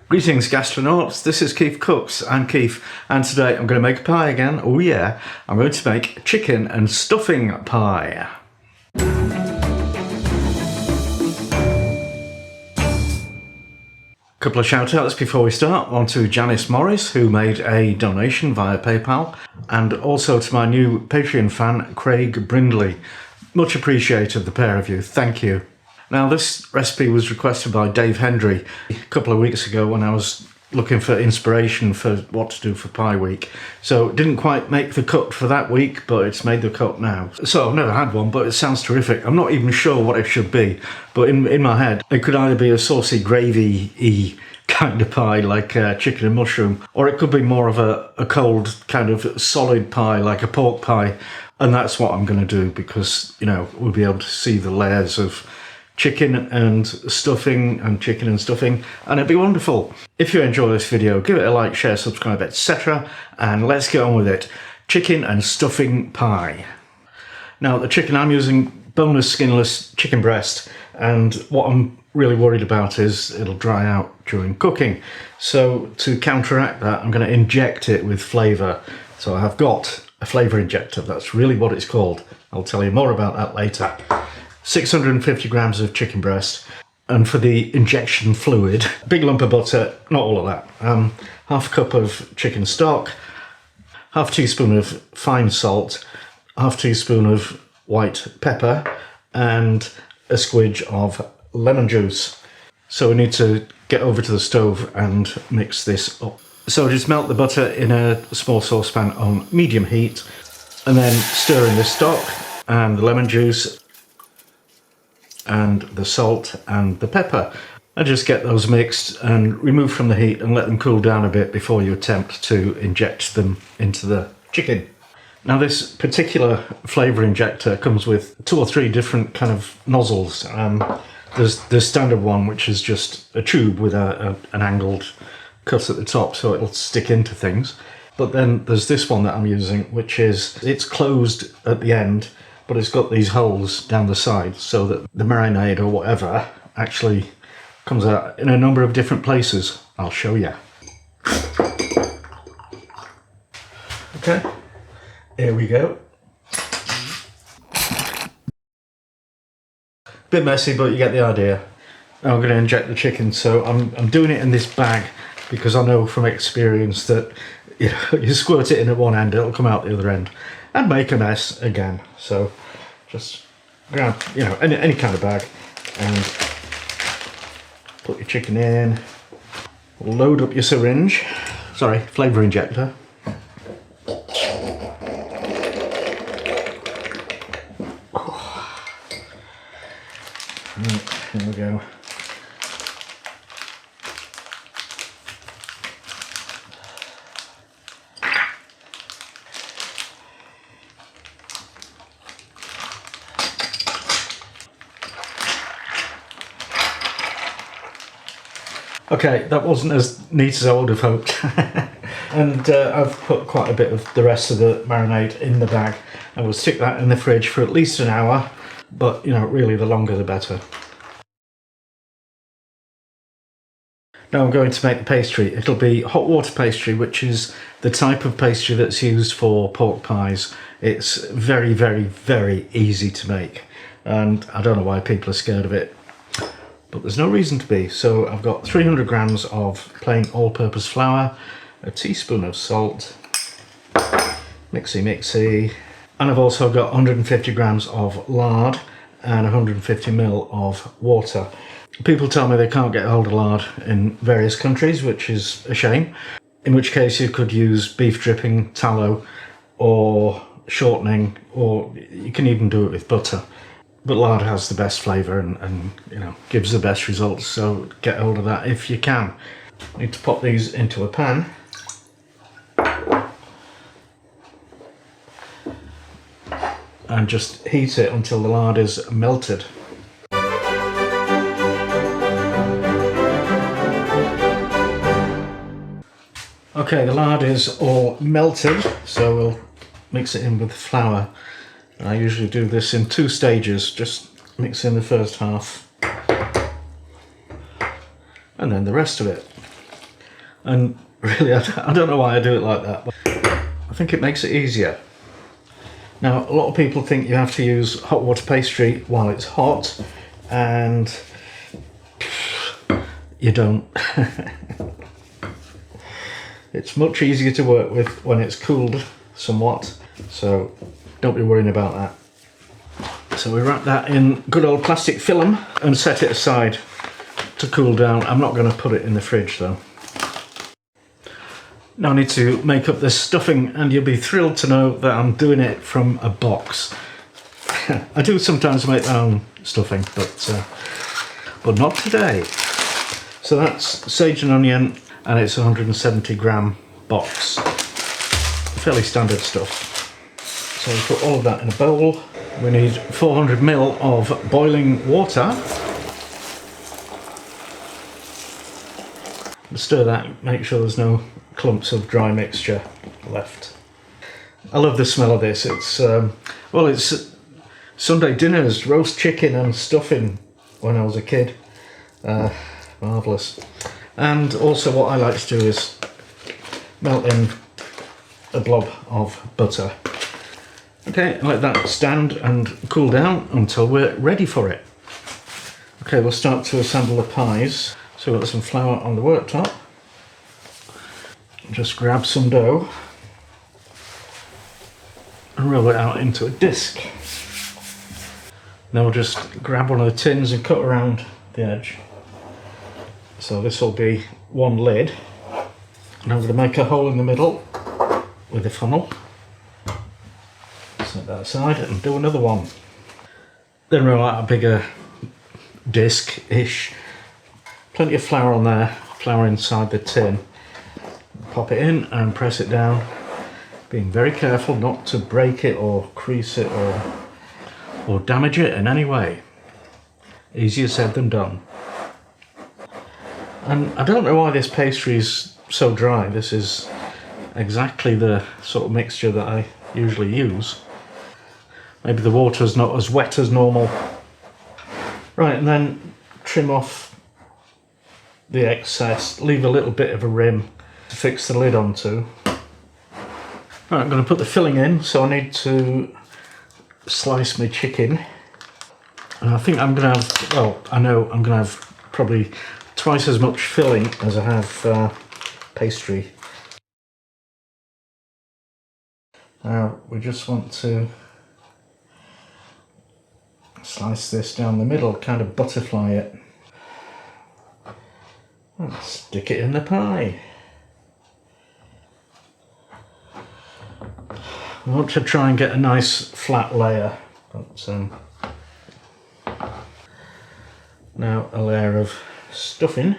Greetings gastronauts, this is KeefCooks, I'm Keef, and today I'm going to make a pie again. Oh yeah, I'm going to make chicken and stuffing pie. Couple of shout outs before we start. One to Janice Morris, who made a donation via PayPal, and also to my new Patreon fan, Craig Brindley. Much appreciated, the pair of you, thank you. Now this recipe was requested by Dave Hendry a couple of weeks ago when I was looking for inspiration for what to do for Pie Week. So it didn't quite make the cut for that week, but it's made the cut now. So I've never had one, but it sounds terrific. I'm not even sure what it should be, but in my head, it could either be a saucy gravy-y kind of pie like chicken and mushroom, or it could be more of a cold kind of solid pie like a pork pie. And that's what I'm going to do because, you know, we'll be able to see the layers of chicken and stuffing and chicken and stuffing, and it'd be wonderful. If you enjoy this video, give it a like, share, subscribe, etc. and let's get on with it. Chicken and stuffing pie. Now the chicken I'm using, boneless, skinless chicken breast, and what I'm really worried about is it'll dry out during cooking. So to counteract that, I'm going to inject it with flavour. So I have got a flavour injector, that's really what it's called. I'll tell you more about that later. 650 grams of chicken breast, and for the injection fluid, big lump of butter, not all of that, half a cup of chicken stock, half teaspoon of fine salt, half teaspoon of white pepper, and a squidge of lemon juice. So we need to get over to the stove and mix this up. So just melt the butter in a small saucepan on medium heat, and then stir in the stock and the lemon juice and the salt and the pepper, and just get those mixed and remove from the heat and let them cool down a bit before you attempt to inject them into the chicken. Now this particular flavour injector comes with 2 or 3 different kind of nozzles. There's the standard one, which is just a tube with an angled cut at the top so it'll stick into things, but then there's this one that I'm using, which is, it's closed at the end, but it's got these holes down the side so that the marinade or whatever actually comes out in a number of different places. I'll show you. Okay, here we go. Bit messy, but you get the idea. Now I'm going to inject the chicken, so I'm doing it in this bag because I know from experience that, you know, you squirt it in at one end, it'll come out the other end and make a mess again. So just grab, you know, any kind of bag and put your chicken in, load up your syringe, sorry, flavour injector. Oh. Here we go. Okay, that wasn't as neat as I would have hoped. And I've put quite a bit of the rest of the marinade in the bag, and we'll stick that in the fridge for at least an hour, but you know, really the longer the better. Now I'm going to make the pastry. It'll be hot water pastry, which is the type of pastry that's used for pork pies. It's very, very, very easy to make, and I don't know why people are scared of it, but there's no reason to be. So I've got 300 grams of plain all-purpose flour, a teaspoon of salt, mixy, and I've also got 150 grams of lard and 150 ml of water. People tell me they can't get hold of lard in various countries, which is a shame, in which case you could use beef dripping, tallow, or shortening, or you can even do it with butter. But lard has the best flavour and you know, gives the best results, so get hold of that if you can. Need to pop these into a pan. And just heat it until the lard is melted. Okay, the lard is all melted, so we'll mix it in with the flour. I usually do this in 2 stages, just mix in the first half and then the rest of it. And really, I don't know why I do it like that, but I think it makes it easier. Now, a lot of people think you have to use hot water pastry while it's hot, and you don't. It's much easier to work with when it's cooled somewhat, so don't be worrying about that. So we wrap that in good old plastic film and set it aside to cool down. I'm not going to put it in the fridge though. Now I need to make up this stuffing, and you'll be thrilled to know that I'm doing it from a box. I do sometimes make my own stuffing, but not today. So that's sage and onion, and it's a 170 gram box. Fairly standard stuff. So we put all of that in a bowl. We need 400 ml of boiling water. Stir that, make sure there's no clumps of dry mixture left. I love the smell of this. It's well, it's Sunday dinners, roast chicken and stuffing when I was a kid. Marvellous. And also what I like to do is melt in a blob of butter. Okay, let that stand and cool down until we're ready for it. Okay, we'll start to assemble the pies. So we've got some flour on the worktop. Just grab some dough and roll it out into a disc. Now we'll just grab one of the tins and cut around the edge. So this will be one lid. And I'm going to make a hole in the middle with a funnel. Set that aside and do another one. Then roll out a bigger disc-ish. Plenty of flour on there, flour inside the tin. Pop it in and press it down, being very careful not to break it or crease it or damage it in any way. Easier said than done. And I don't know why this pastry is so dry. This is exactly the sort of mixture that I usually use. Maybe the water's not as wet as normal. Right, and then trim off the excess, leave a little bit of a rim to fix the lid onto. Right, I'm going to put the filling in, so I need to slice my chicken. And I think I'm going to have, well, I know I'm going to have probably twice as much filling as I have pastry. Now we just want to slice this down the middle, kind of butterfly it. And stick it in the pie. I want to try and get a nice flat layer, but now a layer of stuffing,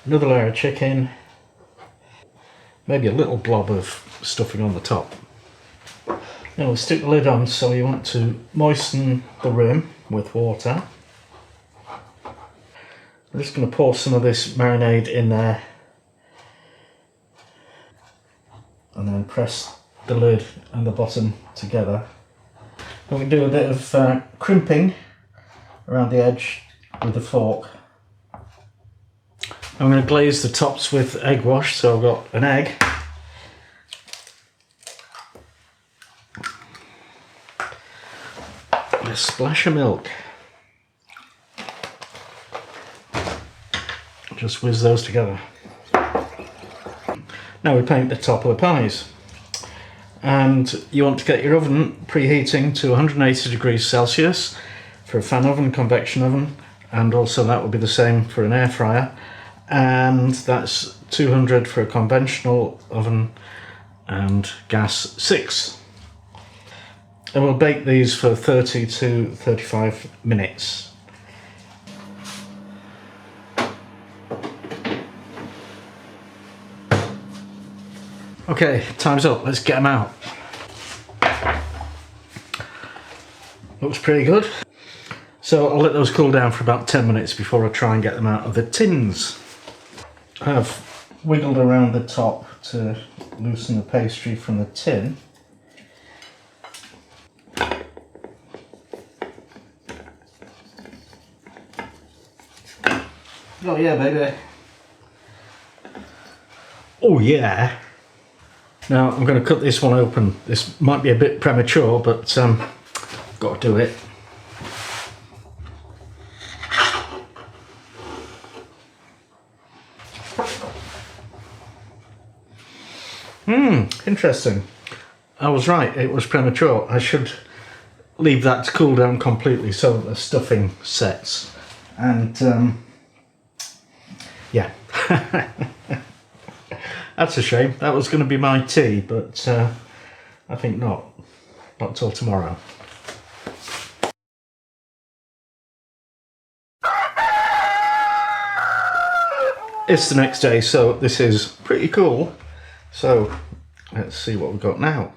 another layer of chicken, maybe a little blob of stuffing on the top. Now we'll stick the lid on, so you want to moisten the rim with water. I'm just going to pour some of this marinade in there and then press the lid and the bottom together. And we do a bit of crimping around the edge with a fork. I'm going to glaze the tops with egg wash, so I've got an egg, and a splash of milk. Just whiz those together. Now we paint the top of the pies, and you want to get your oven preheating to 180 degrees Celsius for a fan oven, convection oven, and also that will be the same for an air fryer, and that's 200 for a conventional oven and gas 6. And we'll bake these for 30 to 35 minutes. Okay, time's up, let's get them out. Looks pretty good. So I'll let those cool down for about 10 minutes before I try and get them out of the tins. I've wiggled around the top to loosen the pastry from the tin. Oh yeah, baby. Oh yeah. Now I'm going to cut this one open. This might be a bit premature, but got to do it. Interesting. I was right, it was premature. I should leave that to cool down completely so that the stuffing sets. And yeah. That's a shame. That was going to be my tea, but I think not. Not till tomorrow. It's the next day, so this is pretty cool. So let's see what we've got now.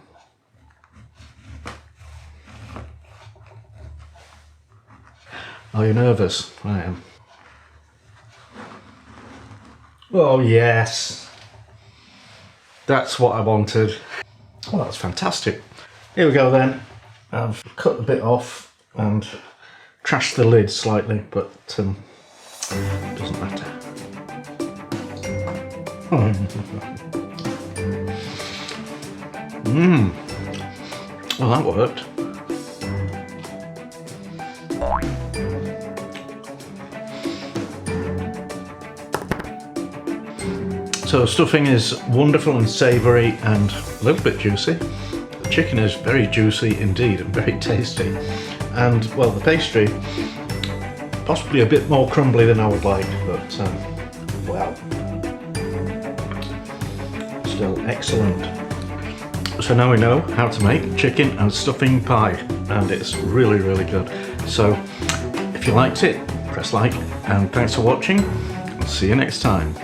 Are you nervous? I am. Oh yes. That's what I wanted. Oh, that's fantastic. Here we go then. I've cut the bit off and trashed the lid slightly, but it doesn't matter. Well, that worked. So stuffing is wonderful and savoury and a little bit juicy. The chicken is very juicy indeed and very tasty. And well, the pastry, possibly a bit more crumbly than I would like, but well, still excellent. So now we know how to make chicken and stuffing pie, and it's really, really good. So if you liked it, press like, and thanks for watching. I'll see you next time.